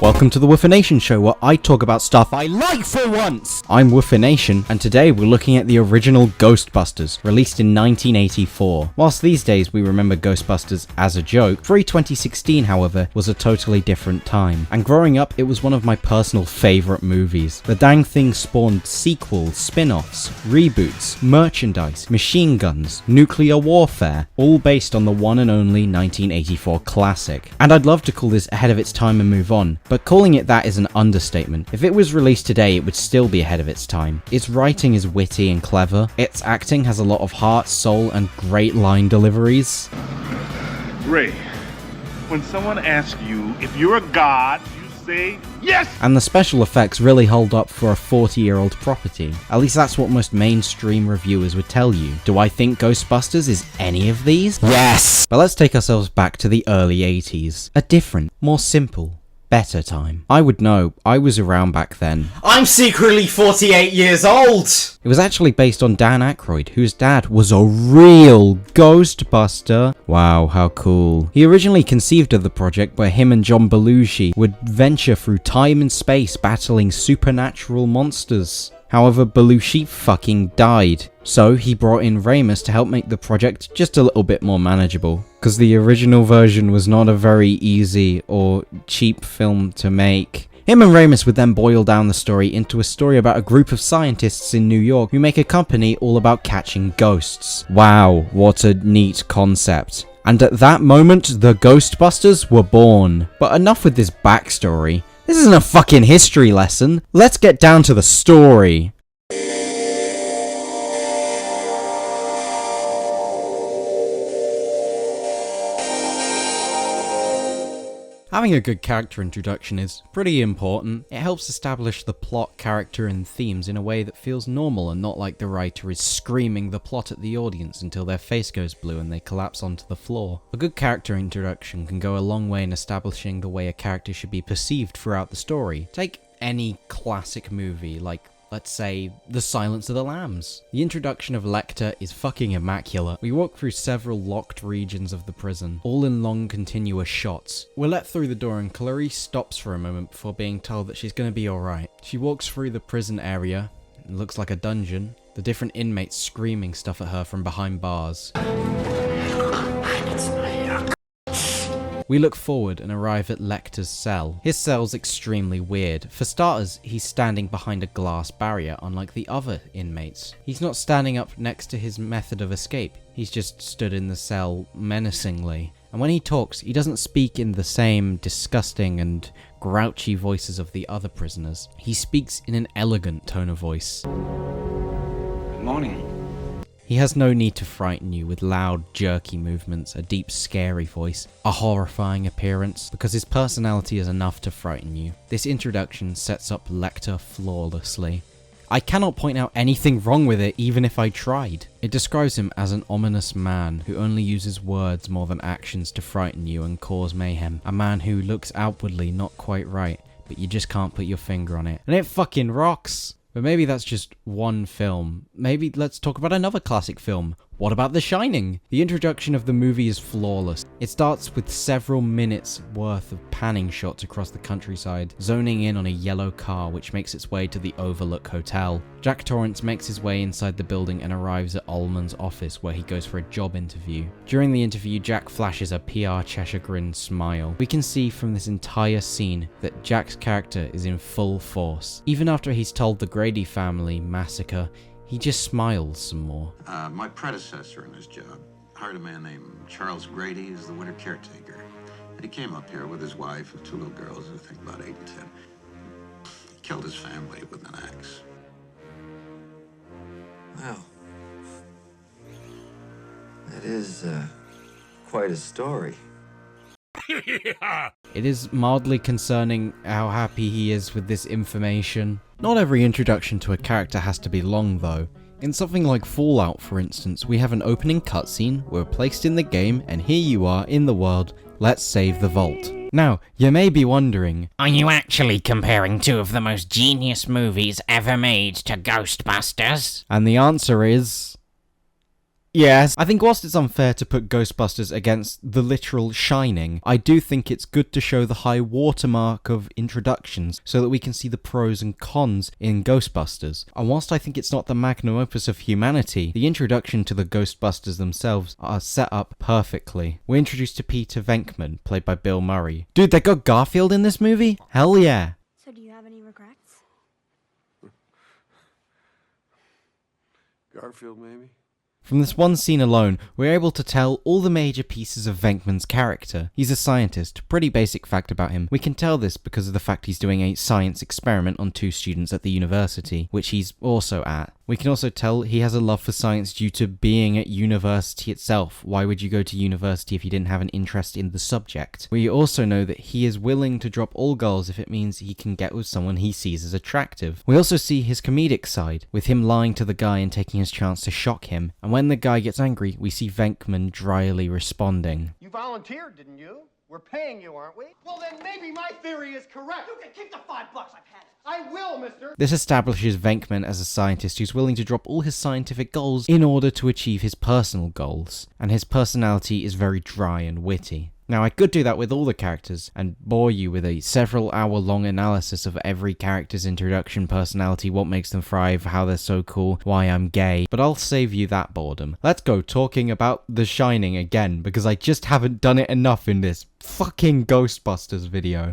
Welcome to the Woofination Show, where I talk about stuff I like for once! I'm Woofination, and today we're looking at the original Ghostbusters, released in 1984. Whilst these days we remember Ghostbusters as a joke, pre-2016, however, was a totally different time. And growing up, it was one of my personal favourite movies. The dang thing spawned sequels, spin-offs, reboots, merchandise, machine guns, nuclear warfare, all based on the one and only 1984 classic. And I'd love to call this ahead of its time and move on, but calling it that is an understatement. If it was released today, it would still be ahead of its time. Its writing is witty and clever, its acting has a lot of heart, soul, and great line deliveries. Ray, when someone asks you if you're a god, you say yes! And the special effects really hold up for a 40-year-old property. At least that's what most mainstream reviewers would tell you. Do I think Ghostbusters is any of these? Yes! But let's take ourselves back to the early 80s. A different, more simple, better time. I would know, I was around back then. I'm secretly 48 years old! It was actually based on Dan Aykroyd, whose dad was a real Ghostbuster. Wow, how cool. He originally conceived of the project where him and John Belushi would venture through time and space battling supernatural monsters. However, Belushi fucking died. So he brought in Ramis to help make the project just a little bit more manageable, because the original version was not a very easy or cheap film to make. Him and Ramis would then boil down the story into a story about a group of scientists in New York who make a company all about catching ghosts. Wow, what a neat concept. And at that moment, the Ghostbusters were born. But enough with this backstory. This isn't a fucking history lesson. Let's get down to the story. Having a good character introduction is pretty important. It helps establish the plot, character, and themes in a way that feels normal and not like the writer is screaming the plot at the audience until their face goes blue and they collapse onto the floor. A good character introduction can go a long way in establishing the way a character should be perceived throughout the story. Take any classic movie, like let's say, The Silence of the Lambs. The introduction of Lecter is fucking immaculate. We walk through several locked regions of the prison, all in long continuous shots. We're let through the door and Clarice stops for a moment before being told that she's gonna be alright. She walks through the prison area. It looks like a dungeon. The different inmates screaming stuff at her from behind bars. We look forward and arrive at Lecter's cell. His cell's extremely weird. For starters, he's standing behind a glass barrier unlike the other inmates. He's not standing up next to his method of escape. He's just stood in the cell menacingly. And when he talks, he doesn't speak in the same disgusting and grouchy voices of the other prisoners. He speaks in an elegant tone of voice. Good morning. He has no need to frighten you with loud, jerky movements, a deep, scary voice, a horrifying appearance, because his personality is enough to frighten you. This introduction sets up Lecter flawlessly. I cannot point out anything wrong with it, even if I tried. It describes him as an ominous man who only uses words more than actions to frighten you and cause mayhem. A man who looks outwardly not quite right, but you just can't put your finger on it. And it fucking rocks! But maybe that's just one film. Maybe let's talk about another classic film. What about The Shining? The introduction of the movie is flawless. It starts with several minutes worth of panning shots across the countryside, zoning in on a yellow car which makes its way to the Overlook Hotel. Jack Torrance makes his way inside the building and arrives at Ullman's office where he goes for a job interview. During the interview, Jack flashes a PR Cheshire grin smile. We can see from this entire scene that Jack's character is in full force. Even after he's told the Grady family massacre, he just smiles some more. My predecessor in this job hired a man named Charles Grady as the winter caretaker. He came up here with his wife and two little girls, I think about 8 and 10. He killed his family with an axe. Wow. That is, quite a story. It is mildly concerning how happy he is with this information. Not every introduction to a character has to be long though. In something like Fallout, for instance, we have an opening cutscene, we're placed in the game, and here you are in the world, let's save the vault. Now, you may be wondering, are you actually comparing two of the most genius movies ever made to Ghostbusters? And the answer is... Yes. I think whilst it's unfair to put Ghostbusters against the literal Shining, I do think it's good to show the high watermark of introductions so that we can see the pros and cons in Ghostbusters. And whilst I think it's not the magnum opus of humanity, the introduction to the Ghostbusters themselves are set up perfectly. We're introduced to Peter Venkman, played by Bill Murray. Dude, they got Garfield in this movie? Hell yeah. So do you have any regrets? Garfield, maybe? From this one scene alone, we're able to tell all the major pieces of Venkman's character. He's a scientist, pretty basic fact about him. We can tell this because of the fact he's doing a science experiment on 2 students at the university, which he's also at. We can also tell he has a love for science due to being at university itself. Why would you go to university if you didn't have an interest in the subject? We also know that he is willing to drop all girls if it means he can get with someone he sees as attractive. We also see his comedic side, with him lying to the guy and taking his chance to shock him. And when the guy gets angry, we see Venkman dryly responding. You volunteered, didn't you? We're paying you, aren't we? Well, then maybe my theory is correct. You can keep the $5. I've had it. I will, mister. This establishes Venkman as a scientist who's willing to drop all his scientific goals in order to achieve his personal goals, and his personality is very dry and witty. Now, I could do that with all the characters and bore you with a several hour long analysis of every character's introduction, personality, what makes them thrive, how they're so cool, why I'm gay, but I'll save you that boredom. Let's go talking about The Shining again, because I just haven't done it enough in this fucking Ghostbusters video.